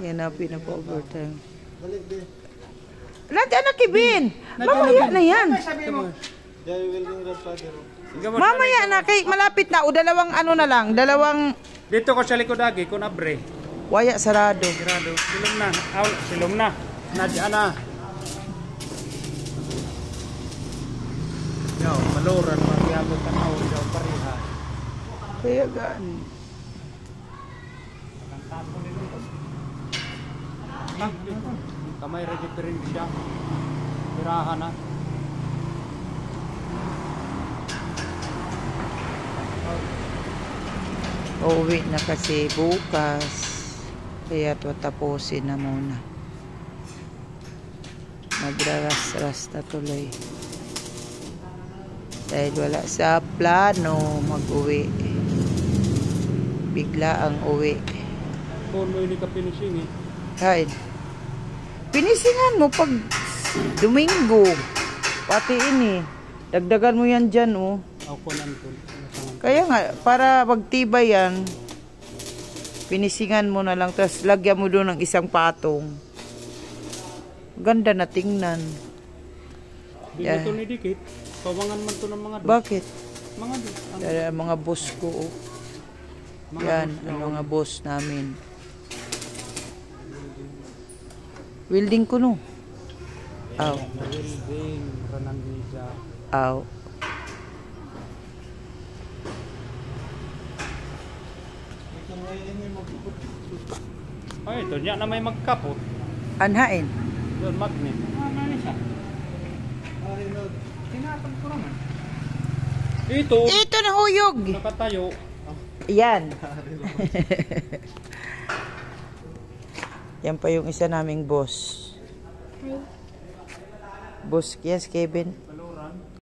Yan na, pinapa-overtime. Nandiyan na, Kevin! Mamaya na yan. Mamaya na, kay malapit na. O dalawang ano na lang, dalawang... Dito ko sa likod lagi, kung abre. Waya, sarado. Sarado. Silom na. Silom na. Nadya na. Yaw, maluran, magyabot ka na. Yaw, pariha. Kaya gaan. Kamay ready rin siya. Pirahan na. Uuwi na kasi bukas. Kaya tapusin na muna. Magraras-ras na tuloy. Dahil wala sa plano mag-uwi. Bigla ang uwi. Kung mo hindi ka pinising eh. Kain. Pinisingan mo pag Domingo. Pati ini. Dagdagan mo yan dyan, oh. Ako nandun. Kaya nga, para magtibay yan, pinisingan mo na lang, tapos lagyan mo doon ng isang patong. Ganda na tingnan. Di yeah. Ito ni Dikit. Pawangan man to ng mga doon. Bakit? Mga doon. Mga boss ko, oh. Yan, ang mga boss namin. Welding ko, no? Aw. Welding, Ranandiza. Aw. Ay, ito niya na may magkapot. Anhain. Doon, magnet. Ano siya? Tinapag ko naman. Ito na huyog. Nakatayo. Yan. Yan pa yung isa naming boss. Boss, yes, Kevin.